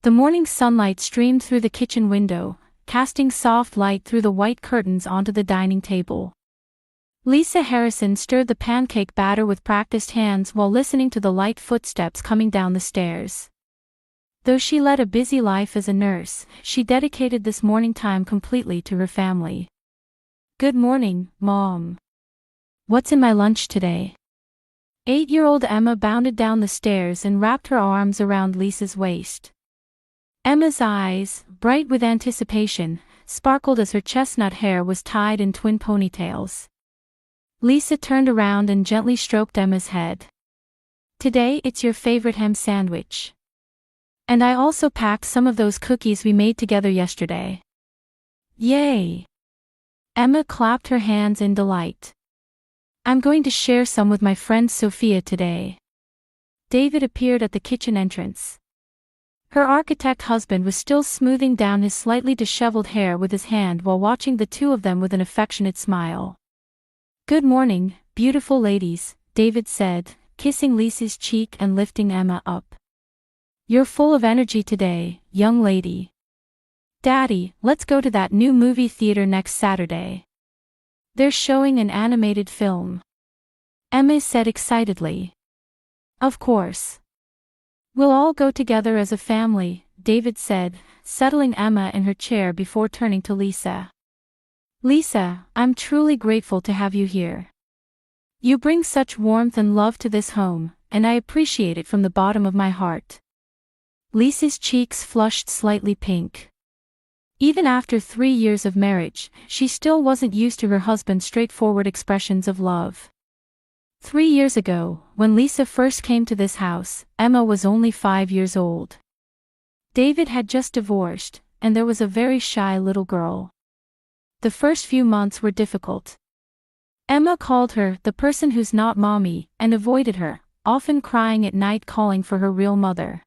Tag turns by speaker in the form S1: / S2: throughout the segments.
S1: The morning sunlight streamed through the kitchen window, casting soft light through the white curtains onto the dining table. Lisa Harrison stirred the pancake batter with practiced hands while listening to the light footsteps coming down the stairs. Though she led a busy life as a nurse, she dedicated this morning time completely to her family. "Good morning, Mom. What's in my lunch today?" 8-year-old Emma bounded down the stairs and wrapped her arms around Lisa's waist. Emma's eyes, bright with anticipation, sparkled as her chestnut hair was tied in twin ponytails. Lisa turned around and gently stroked Emma's head. "Today it's your favorite ham sandwich. And I also packed some of those cookies we made together yesterday." "Yay!" Emma clapped her hands in delight. "I'm going to share some with my friend Sophia today." David appeared at the kitchen entrance. Her architect husband was still smoothing down his slightly disheveled hair with his hand while watching the two of them with an affectionate smile. "Good morning, beautiful ladies," David said, kissing Lisa's cheek and lifting Emma up. "You're full of energy today, young lady. Daddy, let's go to that new movie theater next Saturday. They're showing an animated film." Emma said excitedly. "Of course. We'll all go together as a family," David said, settling Emma in her chair before turning to Lisa. "Lisa, I'm truly grateful to have you here. You bring such warmth and love to this home, and I appreciate it from the bottom of my heart." Lisa's cheeks flushed slightly pink. Even after 3 years of marriage, she still wasn't used to her husband's straightforward expressions of love. 3 years ago, when Lisa first came to this house, Emma was only 5 years old. David had just divorced, and there was a very shy little girl. The first few months were difficult. Emma called her the person who's not mommy and avoided her, often crying at night calling for her real mother.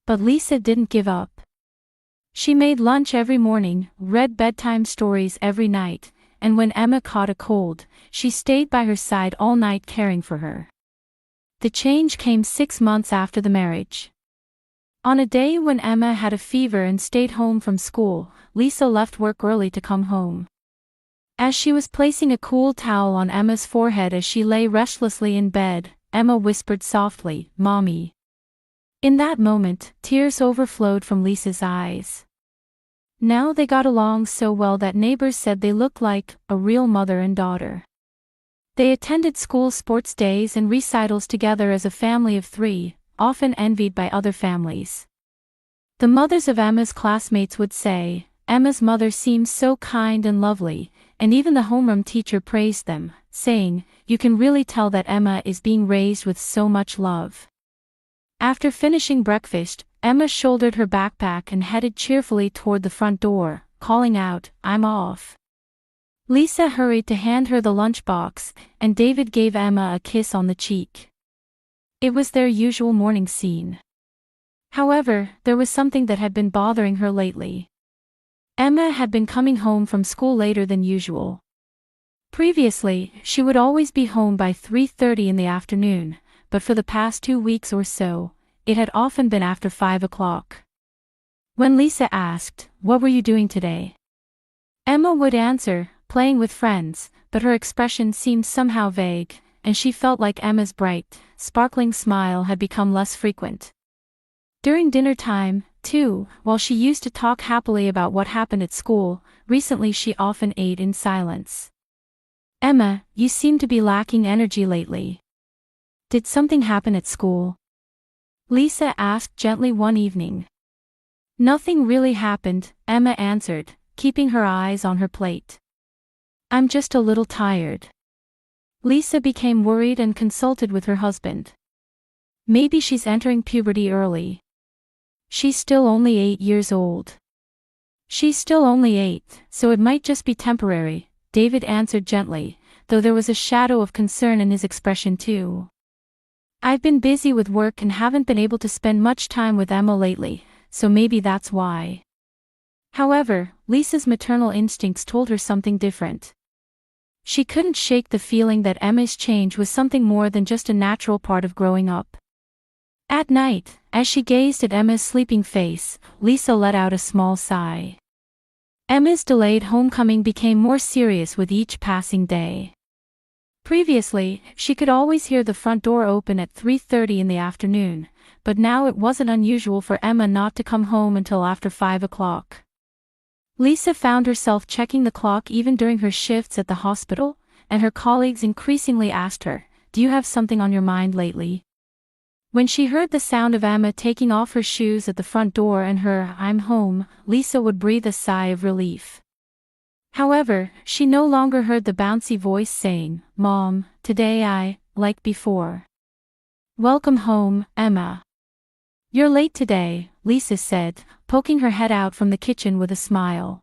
S1: But Lisa didn't give up. She made lunch every morning, read bedtime stories every night, and when Emma caught a cold, she stayed by her side all night caring for her. The change came 6 months after the marriage. On a day when Emma had a fever and stayed home from school, Lisa left work early to come home. As she was placing a cool towel on Emma's forehead as she lay restlessly in bed, Emma whispered softly, "Mommy." In that moment, tears overflowed from Lisa's eyes. Now they got along so well that neighbors said they looked like a real mother and daughter. They attended school sports days and recitals together as a family of 3, often envied by other families. The mothers of Emma's classmates would say, "Emma's mother seems so kind and lovely," and even the homeroom teacher praised them, saying, "You can really tell that Emma is being raised with so much love." After finishing breakfast, Emma shouldered her backpack and headed cheerfully toward the front door, calling out, "I'm off." Lisa hurried to hand her the lunchbox, and David gave Emma a kiss on the cheek. It was their usual morning scene. However, there was something that had been bothering her lately. Emma had been coming home from school later than usual. Previously, she would always be home by 3:30 in the afternoon, but for the past 2 weeks or so, it had often been after 5 o'clock. When Lisa asked, "What were you doing today?" Emma would answer, "Playing with friends," but her expression seemed somehow vague, and she felt like Emma's bright, sparkling smile had become less frequent. During dinner time, too, while she used to talk happily about what happened at school, recently she often ate in silence. "Emma, you seem to be lacking energy lately. Did something happen at school?" Lisa asked gently one evening. "Nothing really happened," Emma answered, keeping her eyes on her plate. "I'm just a little tired." Lisa became worried and consulted with her husband. "Maybe she's entering puberty early. She's still only 8 years old." "She's still only 8, so it might just be temporary," David answered gently, though there was a shadow of concern in his expression too. "I've been busy with work and haven't been able to spend much time with Emma lately, so maybe that's why." However, Lisa's maternal instincts told her something different. She couldn't shake the feeling that Emma's change was something more than just a natural part of growing up. At night, as she gazed at Emma's sleeping face, Lisa let out a small sigh. Emma's delayed homecoming became more serious with each passing day. Previously, she could always hear the front door open at 3:30 in the afternoon, but now it wasn't unusual for Emma not to come home until after 5 o'clock. Lisa found herself checking the clock even during her shifts at the hospital, and her colleagues increasingly asked her, "Do you have something on your mind lately?" When she heard the sound of Emma taking off her shoes at the front door and her "I'm home," Lisa would breathe a sigh of relief. However, she no longer heard the bouncy voice saying, "Mom, today like before." "Welcome home, Emma." "You're late today," Lisa said, poking her head out from the kitchen with a smile.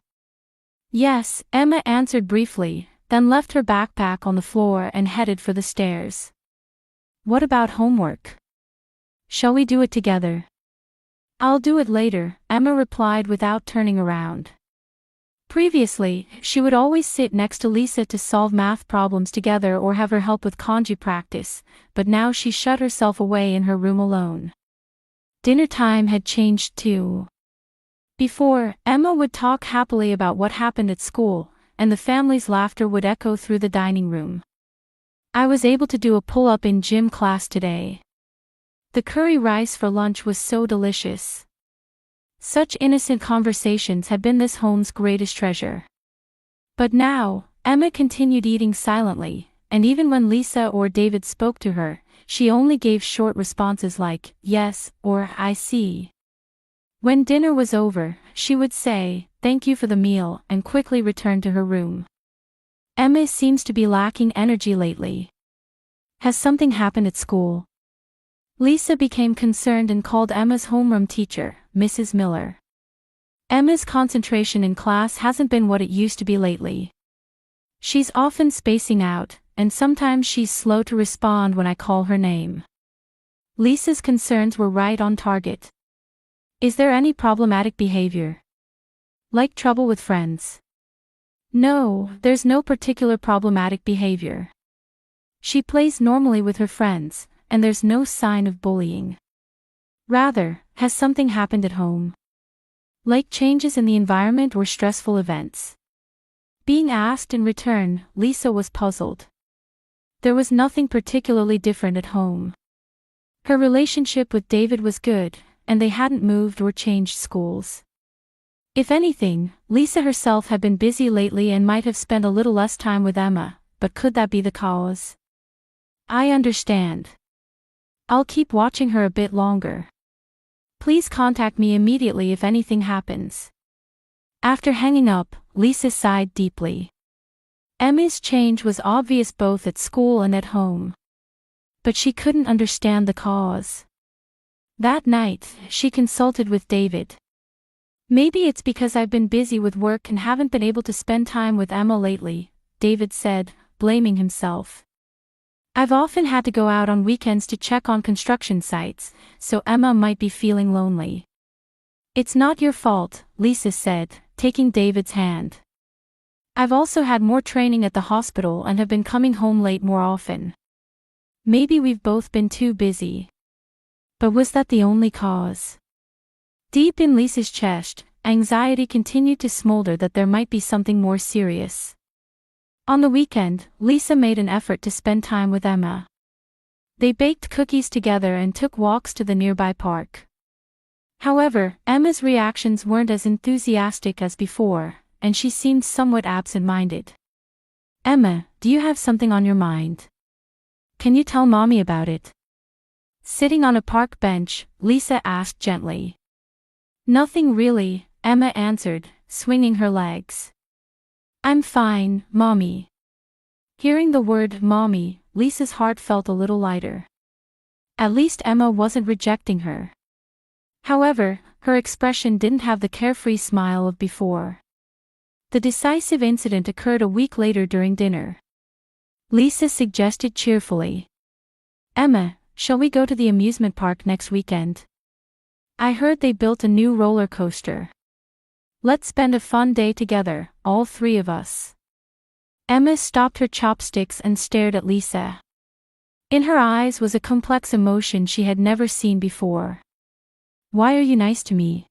S1: "Yes," Emma answered briefly, then left her backpack on the floor and headed for the stairs. "What about homework? Shall we do it together?" "I'll do it later," Emma replied without turning around. Previously, she would always sit next to Lisa to solve math problems together or have her help with kanji practice, but now she shut herself away in her room alone. Dinner time had changed too. Before, Emma would talk happily about what happened at school, and the family's laughter would echo through the dining room. "I was able to do a pull-up in gym class today. The curry rice for lunch was so delicious." Such innocent conversations had been this home's greatest treasure. But now, Emma continued eating silently, and even when Lisa or David spoke to her, she only gave short responses like, "Yes," or "I see." When dinner was over, she would say, "Thank you for the meal," and quickly return to her room. Emma seems to be lacking energy lately. Has something happened at school? Lisa became concerned and called Emma's homeroom teacher, Mrs. Miller. "Emma's concentration in class hasn't been what it used to be lately. She's often spacing out, and sometimes she's slow to respond when I call her name." Lisa's concerns were right on target. "Is there any problematic behavior? Like trouble with friends?" "No, there's no particular problematic behavior. She plays normally with her friends, and there's no sign of bullying. Rather, has something happened at home? Like changes in the environment or stressful events?" Being asked in return, Lisa was puzzled. There was nothing particularly different at home. Her relationship with David was good, and they hadn't moved or changed schools. If anything, Lisa herself had been busy lately and might have spent a little less time with Emma, but could that be the cause? "I understand. I'll keep watching her a bit longer. Please contact me immediately if anything happens." After hanging up, Lisa sighed deeply. Emma's change was obvious both at school and at home. But she couldn't understand the cause. That night, she consulted with David. "Maybe it's because I've been busy with work and haven't been able to spend time with Emma lately," David said, blaming himself. "I've often had to go out on weekends to check on construction sites, so Emma might be feeling lonely." "It's not your fault," Lisa said, taking David's hand. "I've also had more training at the hospital and have been coming home late more often. Maybe we've both been too busy." But was that the only cause? Deep in Lisa's chest, anxiety continued to smolder that there might be something more serious. On the weekend, Lisa made an effort to spend time with Emma. They baked cookies together and took walks to the nearby park. However, Emma's reactions weren't as enthusiastic as before, and she seemed somewhat absent-minded. "Emma, do you have something on your mind? Can you tell Mommy about it?" Sitting on a park bench, Lisa asked gently. "Nothing really," Emma answered, swinging her legs. "I'm fine, Mommy." Hearing the word Mommy, Lisa's heart felt a little lighter. At least Emma wasn't rejecting her. However, her expression didn't have the carefree smile of before. The decisive incident occurred a week later during dinner. Lisa suggested cheerfully, "Emma, shall we go to the amusement park next weekend? I heard they built a new roller coaster. Let's spend a fun day together, all three of us." Emma stopped her chopsticks and stared at Lisa. In her eyes was a complex emotion she had never seen before. "Why are you nice to me?"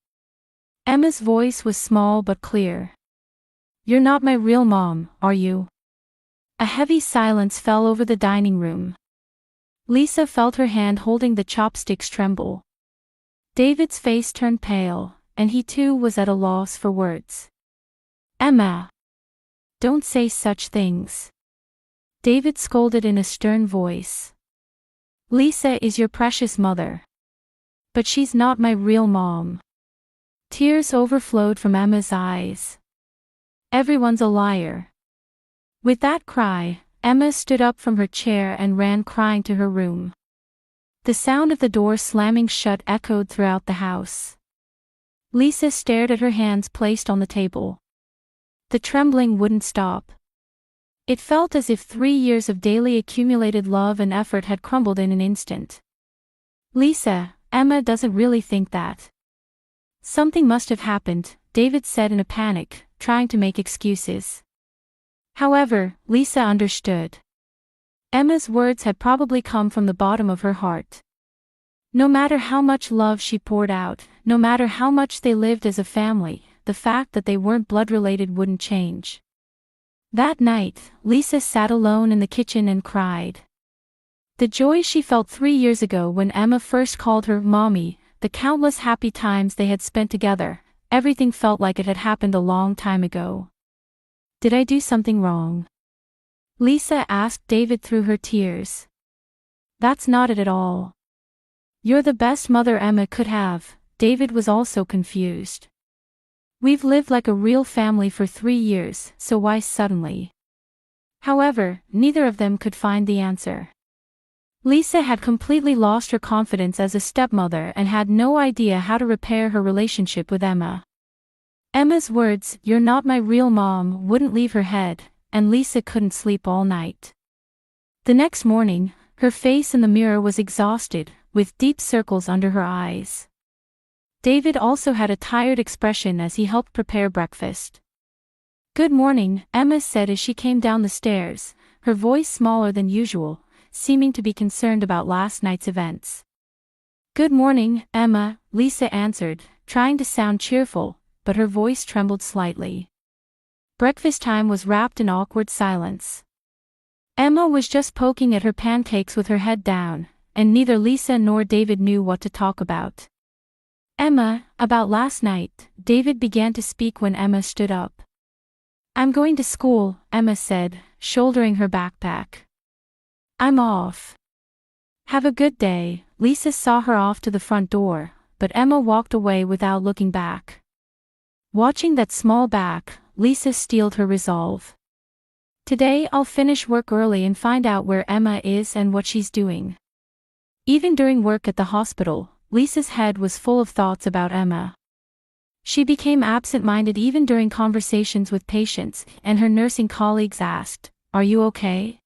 S1: Emma's voice was small but clear. "You're not my real mom, are you?" A heavy silence fell over the dining room. Lisa felt her hand holding the chopsticks tremble. David's face turned pale, and he too was at a loss for words. "Emma! Don't say such things." David scolded in a stern voice. "Lisa is your precious mother. But she's not my real mom." Tears overflowed from Emma's eyes. "Everyone's a liar." With that cry, Emma stood up from her chair and ran crying to her room. The sound of the door slamming shut echoed throughout the house. Lisa stared at her hands placed on the table. The trembling wouldn't stop. It felt as if 3 years of daily accumulated love and effort had crumbled in an instant. "Lisa, Emma doesn't really think that." "Something must have happened," David said in a panic, trying to make excuses. However, Lisa understood. Emma's words had probably come from the bottom of her heart. No matter how much love she poured out, no matter how much they lived as a family, the fact that they weren't blood-related wouldn't change. That night, Lisa sat alone in the kitchen and cried. The joy she felt 3 years ago when Emma first called her Mommy, the countless happy times they had spent together, everything felt like it had happened a long time ago. "Did I do something wrong?" Lisa asked David through her tears. "That's not it at all. You're the best mother Emma could have." David was also confused. "We've lived like a real family for 3 years, so why suddenly?" However, neither of them could find the answer. Lisa had completely lost her confidence as a stepmother and had no idea how to repair her relationship with Emma. Emma's words, "You're not my real mom," wouldn't leave her head, and Lisa couldn't sleep all night. The next morning, her face in the mirror was exhausted, with deep circles under her eyes. David also had a tired expression as he helped prepare breakfast. "Good morning," Emma said as she came down the stairs, her voice smaller than usual, seeming to be concerned about last night's events. "Good morning, Emma," Lisa answered, trying to sound cheerful, but her voice trembled slightly. Breakfast time was wrapped in awkward silence. Emma was just poking at her pancakes with her head down, and neither Lisa nor David knew what to talk about. "Emma, about last night," David began to speak when Emma stood up. "I'm going to school," Emma said, shouldering her backpack. "I'm off." "Have a good day." Lisa saw her off to the front door, but Emma walked away without looking back. Watching that small back, Lisa steeled her resolve. "Today I'll finish work early and find out where Emma is and what she's doing." Even during work at the hospital, Lisa's head was full of thoughts about Emma. She became absent-minded even during conversations with patients, and her nursing colleagues asked, "Are you okay?"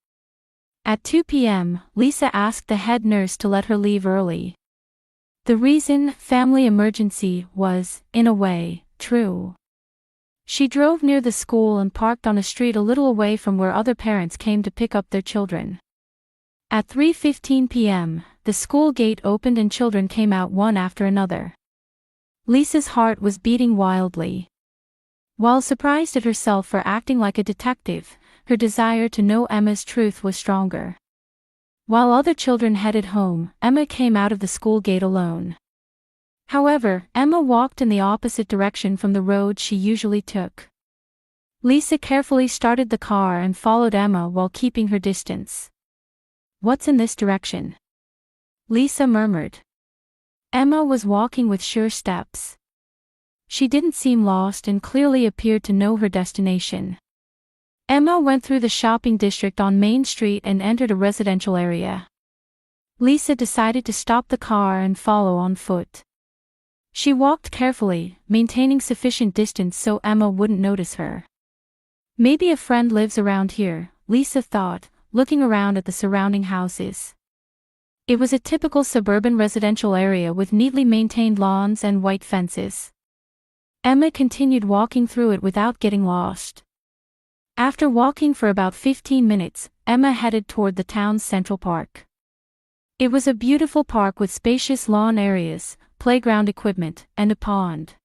S1: At 2 p.m., Lisa asked the head nurse to let her leave early. The reason, family emergency, was, in a way, true. She drove near the school and parked on a street a little away from where other parents came to pick up their children. At 3:15 p.m., the school gate opened and children came out one after another. Lisa's heart was beating wildly. While surprised at herself for acting like a detective, her desire to know Emma's truth was stronger. While other children headed home, Emma came out of the school gate alone. However, Emma walked in the opposite direction from the road she usually took. Lisa carefully started the car and followed Emma while keeping her distance. "What's in this direction?" Lisa murmured. Emma was walking with sure steps. She didn't seem lost and clearly appeared to know her destination. Emma went through the shopping district on Main Street and entered a residential area. Lisa decided to stop the car and follow on foot. She walked carefully, maintaining sufficient distance so Emma wouldn't notice her. Maybe a friend lives around here, Lisa thought, looking around at the surrounding houses. It was a typical suburban residential area with neatly maintained lawns and white fences. Emma continued walking through it without getting lost. After walking for about 15 minutes, Emma headed toward the town's central park. It was a beautiful park with spacious lawn areas, playground equipment, and a pond.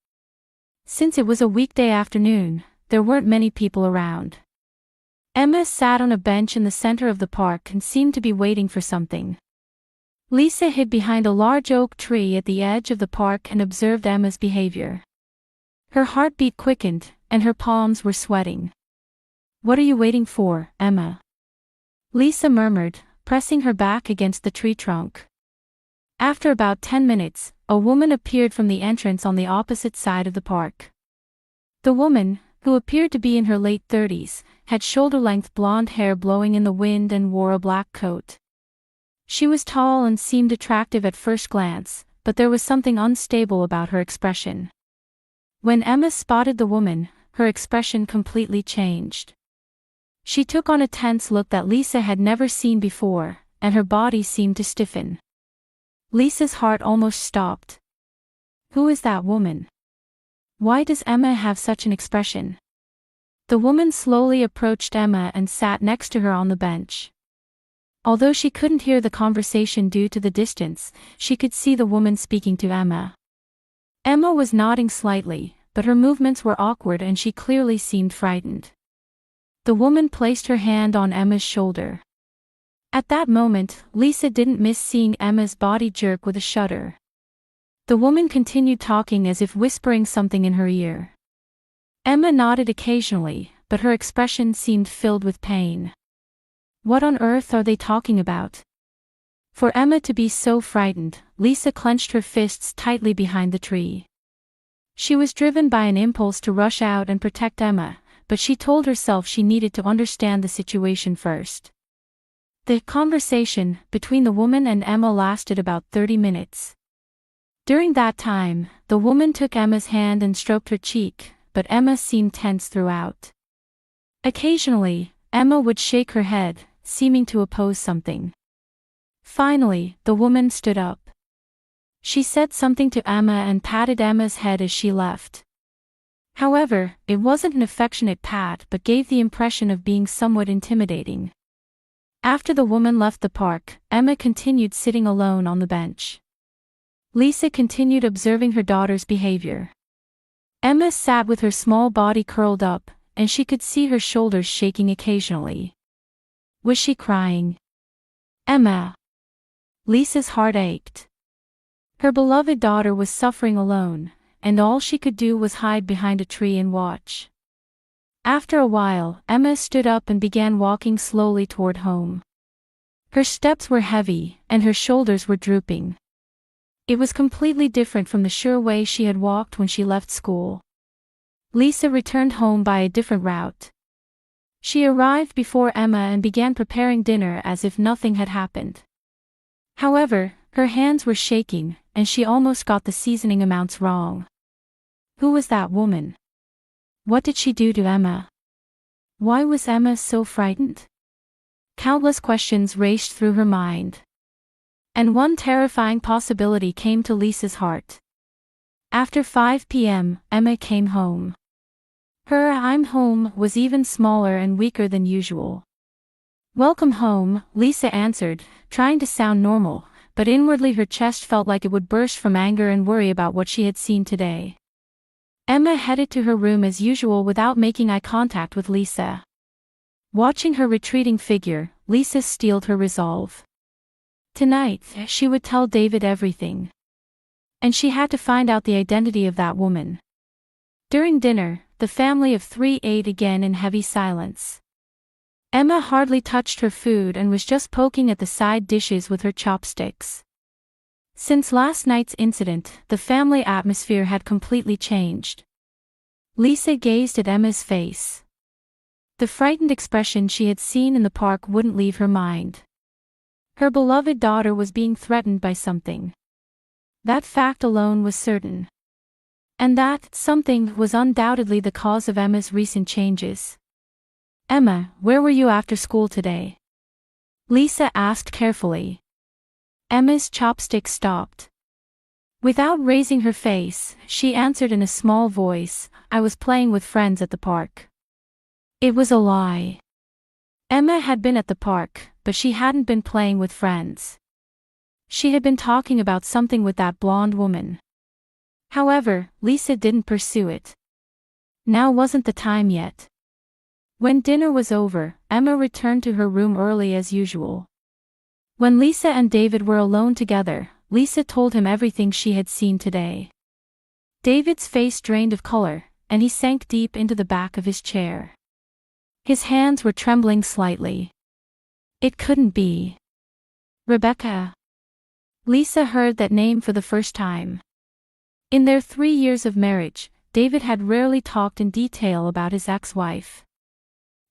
S1: Since it was a weekday afternoon, there weren't many people around. Emma sat on a bench in the center of the park and seemed to be waiting for something. Lisa hid behind a large oak tree at the edge of the park and observed Emma's behavior. Her heartbeat quickened, and her palms were sweating. "What are you waiting for, Emma?" Lisa murmured, pressing her back against the tree trunk. After about 10 minutes, a woman appeared from the entrance on the opposite side of the park. The woman, who appeared to be in her late 30s, had shoulder-length blonde hair blowing in the wind and wore a black coat. She was tall and seemed attractive at first glance, but there was something unstable about her expression. When Emma spotted the woman, her expression completely changed. She took on a tense look that Lisa had never seen before, and her body seemed to stiffen. Lisa's heart almost stopped. Who is that woman? Why does Emma have such an expression? The woman slowly approached Emma and sat next to her on the bench. Although she couldn't hear the conversation due to the distance, she could see the woman speaking to Emma. Emma was nodding slightly, but her movements were awkward and she clearly seemed frightened. The woman placed her hand on Emma's shoulder. At that moment, Lisa didn't miss seeing Emma's body jerk with a shudder. The woman continued talking as if whispering something in her ear. Emma nodded occasionally, but her expression seemed filled with pain. What on earth are they talking about? For Emma to be so frightened, Lisa clenched her fists tightly behind the tree. She was driven by an impulse to rush out and protect Emma, but she told herself she needed to understand the situation first. The conversation between the woman and Emma lasted about 30 minutes. During that time, the woman took Emma's hand and stroked her cheek, but Emma seemed tense throughout. Occasionally, Emma would shake her head, seeming to oppose something. Finally, the woman stood up. She said something to Emma and patted Emma's head as she left. However, it wasn't an affectionate pat but gave the impression of being somewhat intimidating. After the woman left the park, Emma continued sitting alone on the bench. Lisa continued observing her daughter's behavior. Emma sat with her small body curled up, and she could see her shoulders shaking occasionally. Was she crying? Emma. Lisa's heart ached. Her beloved daughter was suffering alone, and all she could do was hide behind a tree and watch. After a while, Emma stood up and began walking slowly toward home. Her steps were heavy, and her shoulders were drooping. It was completely different from the sure way she had walked when she left school. Lisa returned home by a different route. She arrived before Emma and began preparing dinner as if nothing had happened. However, her hands were shaking, and she almost got the seasoning amounts wrong. Who was that woman? What did she do to Emma? Why was Emma so frightened? Countless questions raced through her mind. And one terrifying possibility came to Lisa's heart. After 5 p.m., Emma came home. Her "I'm home" was even smaller and weaker than usual. "Welcome home," Lisa answered, trying to sound normal, but inwardly her chest felt like it would burst from anger and worry about what she had seen today. Emma headed to her room as usual without making eye contact with Lisa. Watching her retreating figure, Lisa steeled her resolve. Tonight, she would tell David everything. And she had to find out the identity of that woman. During dinner, the family of 3 ate again in heavy silence. Emma hardly touched her food and was just poking at the side dishes with her chopsticks. Since last night's incident, the family atmosphere had completely changed. Lisa gazed at Emma's face. The frightened expression she had seen in the park wouldn't leave her mind. Her beloved daughter was being threatened by something. That fact alone was certain. And that something was undoubtedly the cause of Emma's recent changes. "Emma, where were you after school today?" Lisa asked carefully. Emma's chopstick stopped. Without raising her face, she answered in a small voice, "I was playing with friends at the park." It was a lie. Emma had been at the park, but she hadn't been playing with friends. She had been talking about something with that blonde woman. However, Lisa didn't pursue it. Now wasn't the time yet. When dinner was over, Emma returned to her room early as usual. When Lisa and David were alone together, Lisa told him everything she had seen today. David's face drained of color, and he sank deep into the back of his chair. His hands were trembling slightly. It couldn't be. Rebecca. Lisa heard that name for the first time. In their 3 years of marriage, David had rarely talked in detail about his ex-wife.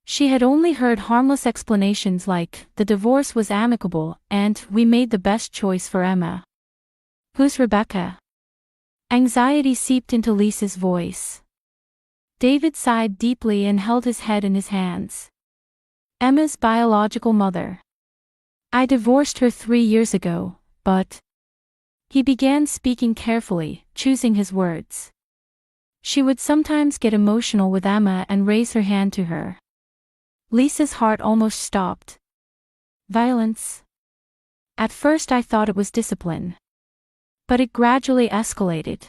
S1: She had only heard harmless explanations like, the divorce was amicable, and, we made the best choice for Emma. Who's Rebecca? Anxiety seeped into Lisa's voice. David sighed deeply and held his head in his hands. Emma's biological mother. I divorced her 3 years ago, but... He began speaking carefully, choosing his words. She would sometimes get emotional with Emma and raise her hand to her. Lisa's heart almost stopped. Violence? At first I thought it was discipline. But it gradually escalated.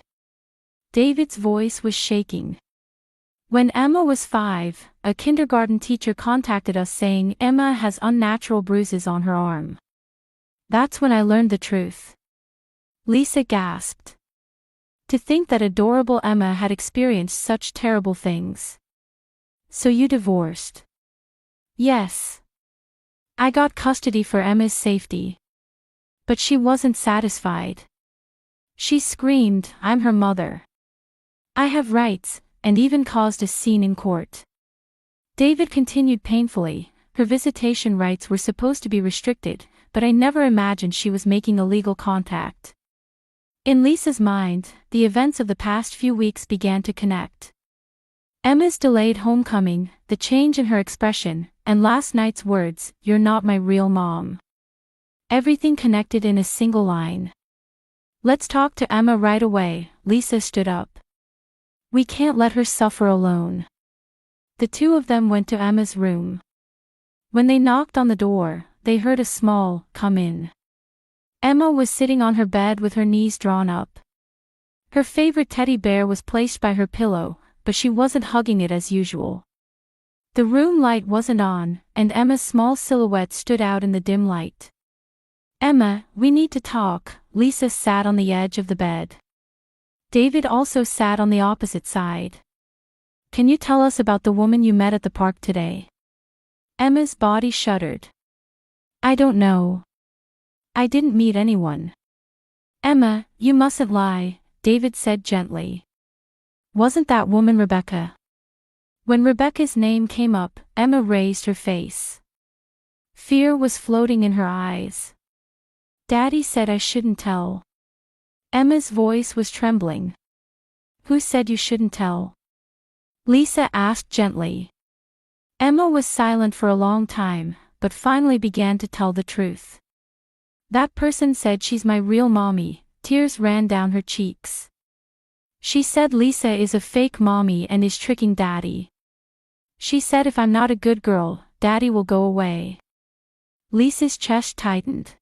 S1: David's voice was shaking. When Emma was 5, a kindergarten teacher contacted us saying Emma has unnatural bruises on her arm. That's when I learned the truth. Lisa gasped. To think that adorable Emma had experienced such terrible things. So you divorced? Yes. I got custody for Emma's safety. But she wasn't satisfied. She screamed, I'm her mother. I have rights, and even caused a scene in court. David continued painfully, her visitation rights were supposed to be restricted, but I never imagined she was making illegal contact. In Lisa's mind, the events of the past few weeks began to connect. Emma's delayed homecoming, the change in her expression, and last night's words, you're not my real mom. Everything connected in a single line. Let's talk to Emma right away, Lisa stood up. We can't let her suffer alone. The two of them went to Emma's room. When they knocked on the door, they heard a small, come in. Emma was sitting on her bed with her knees drawn up. Her favorite teddy bear was placed by her pillow, but she wasn't hugging it as usual. The room light wasn't on, and Emma's small silhouette stood out in the dim light. Emma, we need to talk. Lisa sat on the edge of the bed. David also sat on the opposite side. Can you tell us about the woman you met at the park today? Emma's body shuddered. I don't know. I didn't meet anyone. Emma, you mustn't lie, David said gently. Wasn't that woman Rebecca? When Rebecca's name came up, Emma raised her face. Fear was floating in her eyes. Daddy said I shouldn't tell. Emma's voice was trembling. Who said you shouldn't tell? Lisa asked gently. Emma was silent for a long time, but finally began to tell the truth. That person said she's my real mommy, tears ran down her cheeks. She said Lisa is a fake mommy and is tricking Daddy. She said if I'm not a good girl, Daddy will go away. Lisa's chest tightened.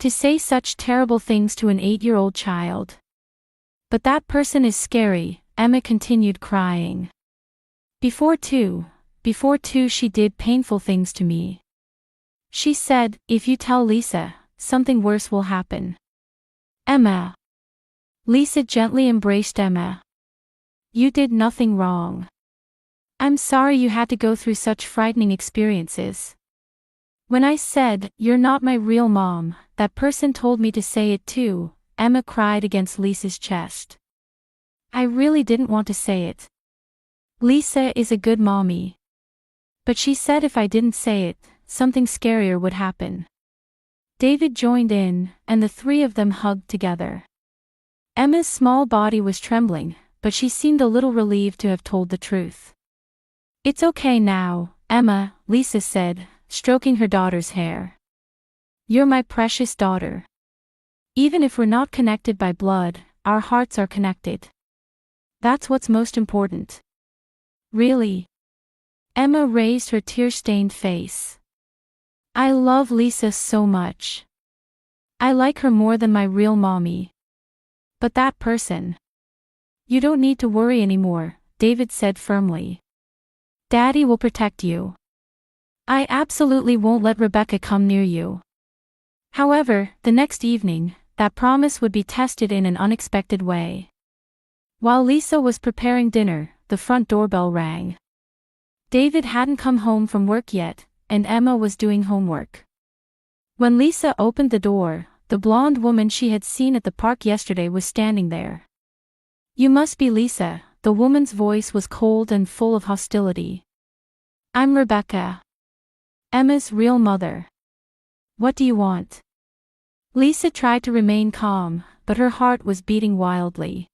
S1: To say such terrible things to an 8-year-old child. But that person is scary, Emma continued crying. Before too, she did painful things to me. She said, if you tell Lisa, something worse will happen. Emma. Lisa gently embraced Emma. You did nothing wrong. I'm sorry you had to go through such frightening experiences. When I said, you're not my real mom, that person told me to say it too, Emma cried against Lisa's chest. I really didn't want to say it. Lisa is a good mommy. But she said if I didn't say it, something scarier would happen. David joined in, and the three of them hugged together. Emma's small body was trembling, but she seemed a little relieved to have told the truth. It's okay now, Emma, Lisa said, stroking her daughter's hair. You're my precious daughter. Even if we're not connected by blood, our hearts are connected. That's what's most important. Really? Emma raised her tear-stained face. I love Lisa so much. I like her more than my real mommy. But that person. You don't need to worry anymore, David said firmly. Daddy will protect you. I absolutely won't let Rebecca come near you. However, the next evening, that promise would be tested in an unexpected way. While Lisa was preparing dinner, the front doorbell rang. David hadn't come home from work yet, and Emma was doing homework. When Lisa opened the door, the blonde woman she had seen at the park yesterday was standing there. You must be Lisa, the woman's voice was cold and full of hostility. I'm Rebecca. Emma's real mother. What do you want? Lisa tried to remain calm, but her heart was beating wildly.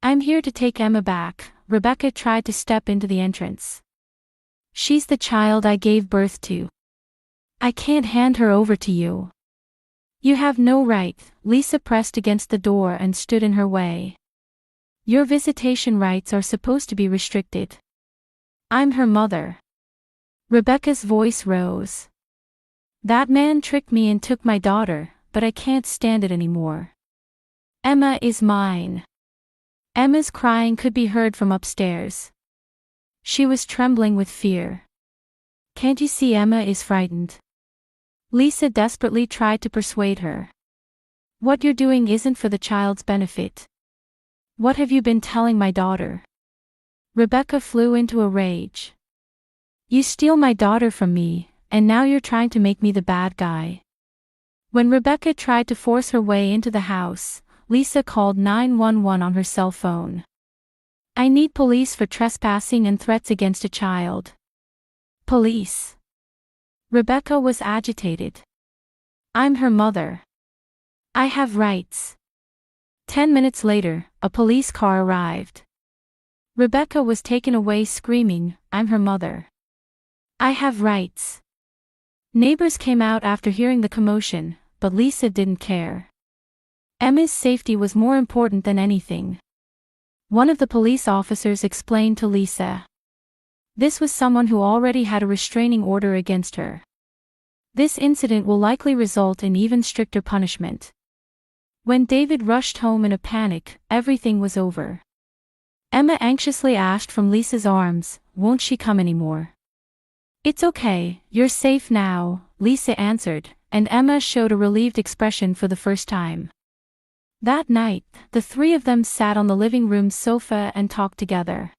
S1: I'm here to take Emma back. Rebecca tried to step into the entrance. She's the child I gave birth to. I can't hand her over to you. You have no right. Lisa pressed against the door and stood in her way. Your visitation rights are supposed to be restricted. I'm her mother. Rebecca's voice rose. That man tricked me and took my daughter, but I can't stand it anymore. Emma is mine. Emma's crying could be heard from upstairs. She was trembling with fear. Can't you see Emma is frightened? Lisa desperately tried to persuade her. What you're doing isn't for the child's benefit. What have you been telling my daughter? Rebecca flew into a rage. You steal my daughter from me, and now you're trying to make me the bad guy. When Rebecca tried to force her way into the house, Lisa called 911 on her cell phone. I need police for trespassing and threats against a child. Police. Rebecca was agitated. I'm her mother. I have rights. 10 minutes later, a police car arrived. Rebecca was taken away screaming, I'm her mother. I have rights. Neighbors came out after hearing the commotion, but Lisa didn't care. Emma's safety was more important than anything. One of the police officers explained to Lisa. This was someone who already had a restraining order against her. This incident will likely result in even stricter punishment. When David rushed home in a panic, everything was over. Emma anxiously asked from Lisa's arms, won't she come anymore? It's okay, you're safe now, Lisa answered, and Emma showed a relieved expression for the first time. That night, the three of them sat on the living room sofa and talked together.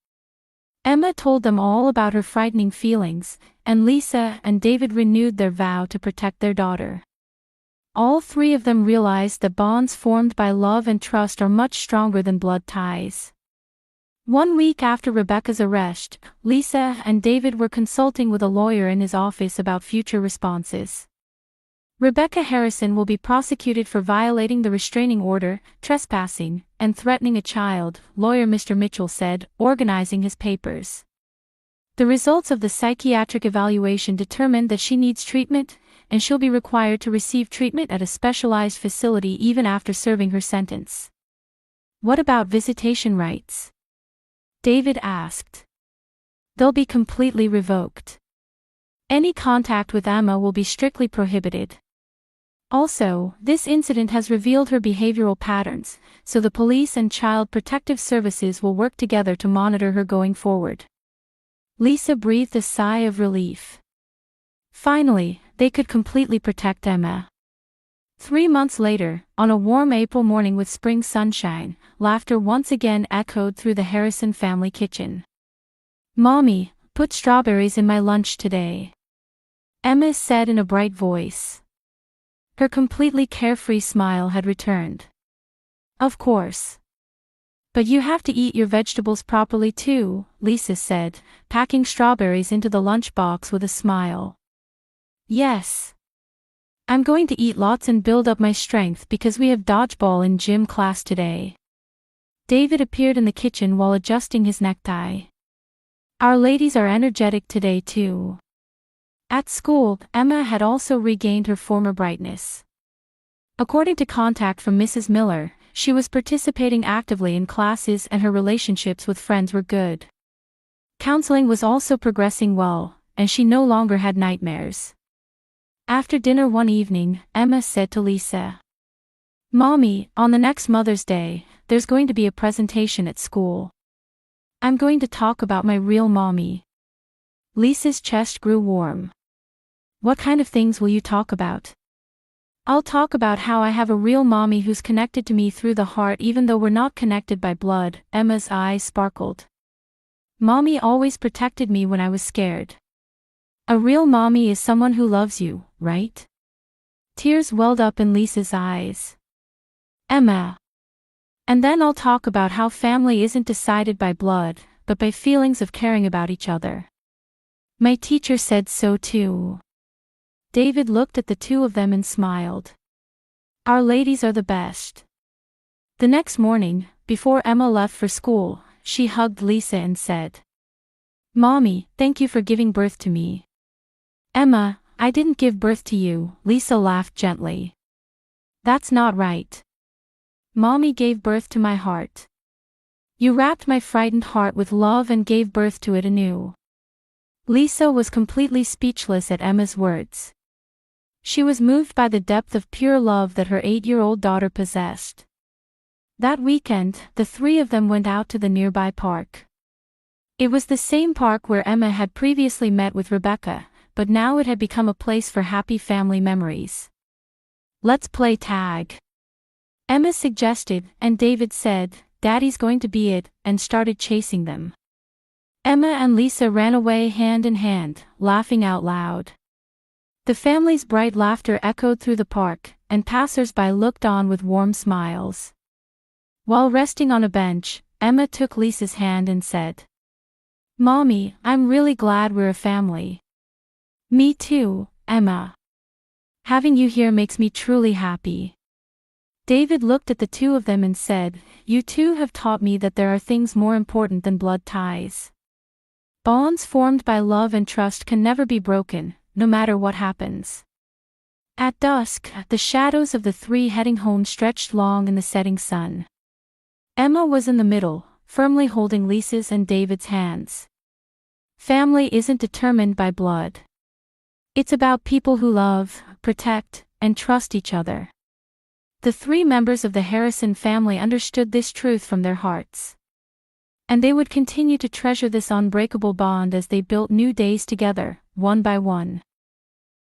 S1: Emma told them all about her frightening feelings, and Lisa and David renewed their vow to protect their daughter. All three of them realized that bonds formed by love and trust are much stronger than blood ties. 1 week after Rebecca's arrest, Lisa and David were consulting with a lawyer in his office about future responses. Rebecca Harrison will be prosecuted for violating the restraining order, trespassing, and threatening a child, lawyer Mr. Mitchell said, organizing his papers. The results of the psychiatric evaluation determined that she needs treatment, and she'll be required to receive treatment at a specialized facility even after serving her sentence. What about visitation rights? David asked. They'll be completely revoked. Any contact with Emma will be strictly prohibited. Also, this incident has revealed her behavioral patterns, so the police and child protective services will work together to monitor her going forward. Lisa breathed a sigh of relief. Finally, they could completely protect Emma. 3 months later, on a warm April morning with spring sunshine, laughter once again echoed through the Harrison family kitchen. Mommy, put strawberries in my lunch today. Emma said in a bright voice. Her completely carefree smile had returned. Of course. But you have to eat your vegetables properly too, Lisa said, packing strawberries into the lunchbox with a smile. Yes. I'm going to eat lots and build up my strength because we have dodgeball in gym class today. David appeared in the kitchen while adjusting his necktie. Our ladies are energetic today too. At school, Emma had also regained her former brightness. According to contact from Mrs. Miller, she was participating actively in classes and her relationships with friends were good. Counseling was also progressing well, and she no longer had nightmares. After dinner one evening, Emma said to Lisa, "Mommy, on the next Mother's Day, there's going to be a presentation at school. I'm going to talk about my real mommy." Lisa's chest grew warm. "What kind of things will you talk about?" "I'll talk about how I have a real mommy who's connected to me through the heart even though we're not connected by blood." Emma's eyes sparkled. "Mommy always protected me when I was scared." "A real mommy is someone who loves you, right?" Tears welled up in Lisa's eyes. "Emma. And then I'll talk about how family isn't decided by blood, but by feelings of caring about each other. My teacher said so too." David looked at the two of them and smiled. "Our ladies are the best." The next morning, before Emma left for school, she hugged Lisa and said, "Mommy, thank you for giving birth to me." "Emma, I didn't give birth to you," Lisa laughed gently. "That's not right. Mommy gave birth to my heart. You wrapped my frightened heart with love and gave birth to it anew." Lisa was completely speechless at Emma's words. She was moved by the depth of pure love that her 8-year-old daughter possessed. That weekend, the three of them went out to the nearby park. It was the same park where Emma had previously met with Rebecca, but now it had become a place for happy family memories. "Let's play tag," Emma suggested, and David said, "Daddy's going to be it," and started chasing them. Emma and Lisa ran away hand in hand, laughing out loud. The family's bright laughter echoed through the park, and passers-by looked on with warm smiles. While resting on a bench, Emma took Lisa's hand and said, "Mommy, I'm really glad we're a family." "Me too, Emma. Having you here makes me truly happy." David looked at the two of them and said, "You two have taught me that there are things more important than blood ties. Bonds formed by love and trust can never be broken, no matter what happens." At dusk, the shadows of the three heading home stretched long in the setting sun. Emma was in the middle, firmly holding Lisa's and David's hands. Family isn't determined by blood. It's about people who love, protect, and trust each other. The three members of the Harrison family understood this truth from their hearts. And they would continue to treasure this unbreakable bond as they built new days together, one by one.